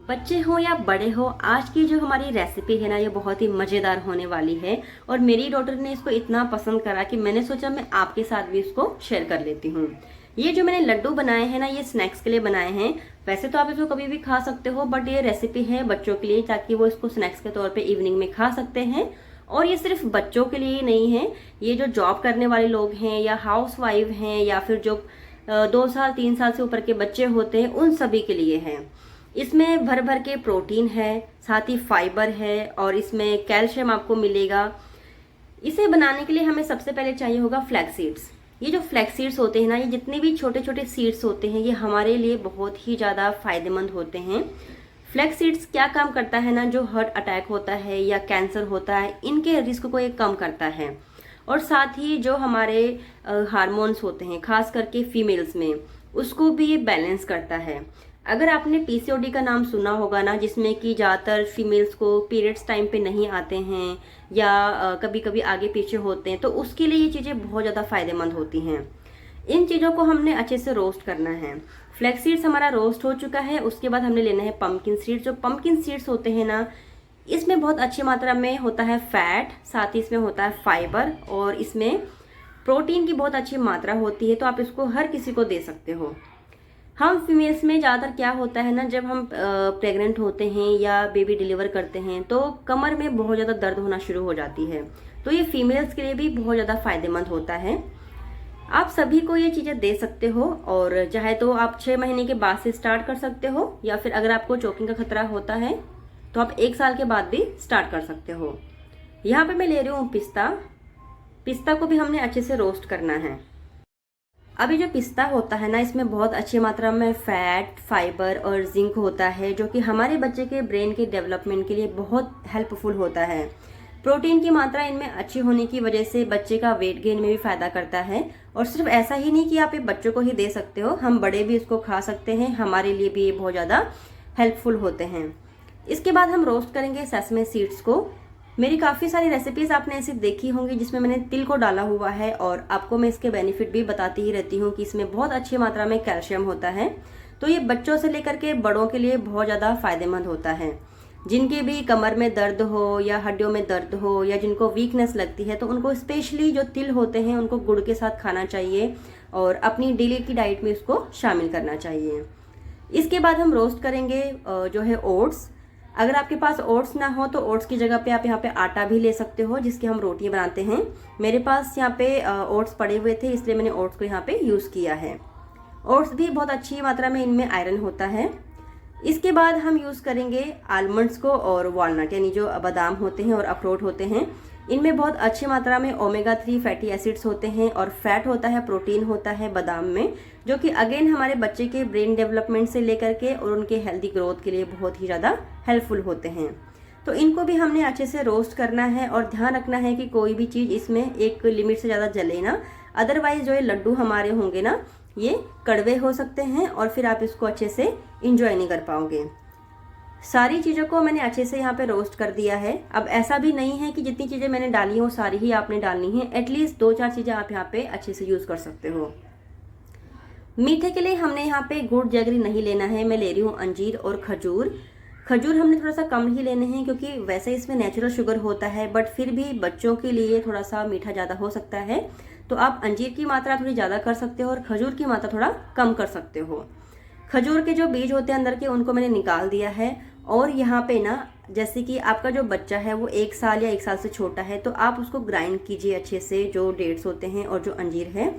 बच्चे हो या बड़े हो, आज की जो हमारी रेसिपी है ना, ये बहुत ही मज़ेदार होने वाली है। और मेरी डॉटर ने इसको इतना पसंद करा कि मैंने सोचा मैं आपके साथ भी इसको शेयर कर लेती हूँ। ये जो मैंने लड्डू बनाए हैं ना, ये स्नैक्स के लिए बनाए हैं। वैसे तो आप इसको कभी भी खा सकते हो, बट ये रेसिपी है बच्चों के लिए, ताकि वो इसको स्नैक्स के तौर पर इवनिंग में खा सकते हैं। और ये सिर्फ बच्चों के लिए ही नहीं है, ये जो जॉब करने वाले लोग हैं या हाउस वाइफ हैं या फिर जो 2 साल 3 साल से ऊपर के बच्चे होते हैं, उन सभी के लिए है। इसमें भर भर के प्रोटीन है, साथ ही फाइबर है और इसमें कैल्शियम आपको मिलेगा। इसे बनाने के लिए हमें सबसे पहले चाहिए होगा फ्लैक्स सीड्स। ये जो फ्लैक्स सीड्स होते हैं ना, ये जितने भी छोटे छोटे सीड्स होते हैं, ये हमारे लिए बहुत ही ज़्यादा फायदेमंद होते हैं। फ्लैक्स सीड्स क्या काम करता है ना, जो हार्ट अटैक होता है या कैंसर होता है, इनके रिस्क को ये कम करता है। और साथ ही जो हमारे हार्मोन्स होते हैं, खास करके फीमेल्स में, उसको भी ये बैलेंस करता है। अगर आपने पीसीओडी का नाम सुना होगा ना, जिसमें कि ज़्यादातर फीमेल्स को पीरियड्स टाइम पे नहीं आते हैं या कभी कभी आगे पीछे होते हैं, तो उसके लिए ये चीज़ें बहुत ज़्यादा फायदेमंद होती हैं। इन चीज़ों को हमने अच्छे से रोस्ट करना है। फ्लैक्स सीड्स हमारा रोस्ट हो चुका है। उसके बाद हमने लेना है पंपकिन सीड्स। जो पंपकिन सीड्स होते हैं ना, इसमें बहुत अच्छी मात्रा में होता है फैट, साथ ही इसमें होता है फाइबर और इसमें प्रोटीन की बहुत अच्छी मात्रा होती है। तो आप इसको हर किसी को दे सकते हो। हम फीमेल्स में ज़्यादातर क्या होता है ना, जब हम प्रेग्नेंट होते हैं या बेबी डिलीवर करते हैं, तो कमर में बहुत ज़्यादा दर्द होना शुरू हो जाती है। तो ये फीमेल्स के लिए भी बहुत ज़्यादा फायदेमंद होता है। आप सभी को ये चीज़ें दे सकते हो, और चाहे तो आप 6 महीने के बाद से स्टार्ट कर सकते हो, या फिर अगर आपको चोकिंग का खतरा होता है तो आप 1 साल के बाद भी स्टार्ट कर सकते हो। यहाँ पे मैं ले रही हूँ पिस्ता। पिस्ता को भी हमने अच्छे से रोस्ट करना है। अभी जो पिस्ता होता है ना, इसमें बहुत अच्छी मात्रा में फैट, फाइबर और जिंक होता है, जो कि हमारे बच्चे के ब्रेन के डेवलपमेंट के लिए बहुत हेल्पफुल होता है। प्रोटीन की मात्रा इनमें अच्छी होने की वजह से बच्चे का वेट गेन में भी फायदा करता है। और सिर्फ ऐसा ही नहीं कि आप ये बच्चों को ही दे सकते हो, हम बड़े भी इसको खा सकते हैं। हमारे लिए भी ये बहुत ज़्यादा हेल्पफुल होते हैं। इसके बाद हम रोस्ट करेंगे सेसमे सीड्स को। मेरी काफ़ी सारी रेसिपीज आपने ऐसी देखी होंगी जिसमें मैंने तिल को डाला हुआ है, और आपको मैं इसके बेनिफिट भी बताती ही रहती हूँ कि इसमें बहुत अच्छी मात्रा में कैल्शियम होता है। तो ये बच्चों से लेकर के बड़ों के लिए बहुत ज़्यादा फायदेमंद होता है। जिनके भी कमर में दर्द हो या हड्डियों में दर्द हो या जिनको वीकनेस लगती है, तो उनको स्पेशली जो तिल होते हैं उनको गुड़ के साथ खाना चाहिए और अपनी डेली की डाइट में इसको शामिल करना चाहिए। इसके बाद हम रोस्ट करेंगे जो है ओट्स। अगर आपके पास ओट्स ना हो तो ओट्स की जगह पे आप यहाँ पे आटा भी ले सकते हो, जिसकी हम रोटियां बनाते हैं। मेरे पास यहाँ पे ओट्स पड़े हुए थे, इसलिए मैंने ओट्स को यहाँ पे यूज़ किया है। ओट्स भी बहुत अच्छी मात्रा में इनमें आयरन होता है। इसके बाद हम यूज़ करेंगे आलमंड्स को और वॉलनट, यानी जो बादाम होते हैं और अखरोट होते हैं। इनमें बहुत अच्छी मात्रा में ओमेगा 3 फैटी एसिड्स होते हैं और फैट होता है, प्रोटीन होता है बादाम में, जो कि अगेन हमारे बच्चे के ब्रेन डेवलपमेंट से लेकर के और उनके हेल्दी ग्रोथ के लिए बहुत ही ज़्यादा हेल्पफुल होते हैं। तो इनको भी हमने अच्छे से रोस्ट करना है और ध्यान रखना है कि कोई भी चीज़ इसमें एक लिमिट से ज़्यादा जले ना, अदरवाइज जो ये लड्डू हमारे होंगे ना, ये कड़वे हो सकते हैं और फिर आप इसको अच्छे से इंजॉय नहीं कर पाओगे। सारी चीज़ों को मैंने अच्छे से यहाँ पे रोस्ट कर दिया है। अब ऐसा भी नहीं है कि जितनी चीज़ें मैंने डाली हो सारी ही आपने डालनी है, एटलीस्ट 2-4 चीज़ें आप यहाँ पे अच्छे से यूज़ कर सकते हो। मीठे के लिए हमने यहाँ पे गुड़ जैगरी नहीं लेना है, मैं ले रही हूँ अंजीर और खजूर। खजूर हमने थोड़ा सा कम ही लेने हैं, क्योंकि वैसे इसमें नेचुरल शुगर होता है, बट फिर भी बच्चों के लिए थोड़ा सा मीठा ज़्यादा हो सकता है। तो आप अंजीर की मात्रा थोड़ी ज़्यादा कर सकते हो और खजूर की मात्रा थोड़ा कम कर सकते हो। खजूर के जो बीज होते हैं अंदर के, उनको मैंने निकाल दिया है। और यहाँ पे ना, जैसे कि आपका जो बच्चा है वो 1 साल या 1 साल से छोटा है, तो आप उसको ग्राइंड कीजिए अच्छे से, जो डेट्स होते हैं और जो अंजीर है।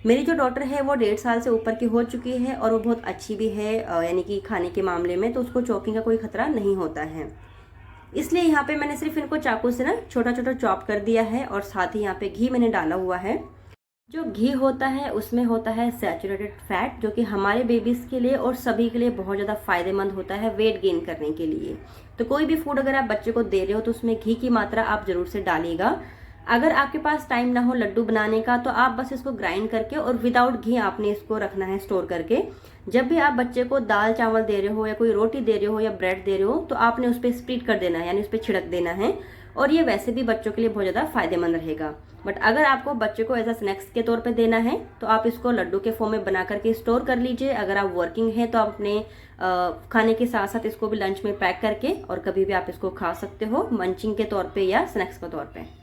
मेरी जो डॉटर है वो 1.5 साल से ऊपर की हो चुकी है और वो बहुत अच्छी भी है, यानी कि खाने के मामले में, तो उसको चोकिंग का कोई खतरा नहीं होता है। इसलिए यहाँ पे मैंने सिर्फ इनको चाकू से ना छोटा छोटा चॉप कर दिया है, और साथ ही यहाँ पे घी मैंने डाला हुआ है। जो घी होता है उसमें होता है सैचुरेटेड फैट, जो कि हमारे बेबीज़ के लिए और सभी के लिए बहुत ज़्यादा फायदेमंद होता है वेट गेन करने के लिए। तो कोई भी फूड अगर आप बच्चे को दे रहे हो तो उसमें घी की मात्रा आप ज़रूर से डालिएगा। अगर आपके पास टाइम ना हो लड्डू बनाने का, तो आप बस इसको ग्राइंड करके और विदाउट घी आपने इसको रखना है स्टोर करके। जब भी आप बच्चे को दाल चावल दे रहे हो या कोई रोटी दे रहे हो या ब्रेड दे रहे हो, तो आपने उस पर स्प्रिट कर देना है, यानी उस पर छिड़क देना है। और ये वैसे भी बच्चों के लिए बहुत ज़्यादा फायदेमंद रहेगा। बट अगर आपको बच्चे को एज अ स्नैक्स के तौर पे देना है तो आप इसको लड्डू के फॉर्म में बना करके स्टोर कर लीजिए। अगर आप वर्किंग हैं तो आप अपने खाने के साथ साथ इसको भी लंच में पैक करके और कभी भी आप इसको खा सकते हो, मंचिंग के तौर पे या स्नैक्स के तौर पे।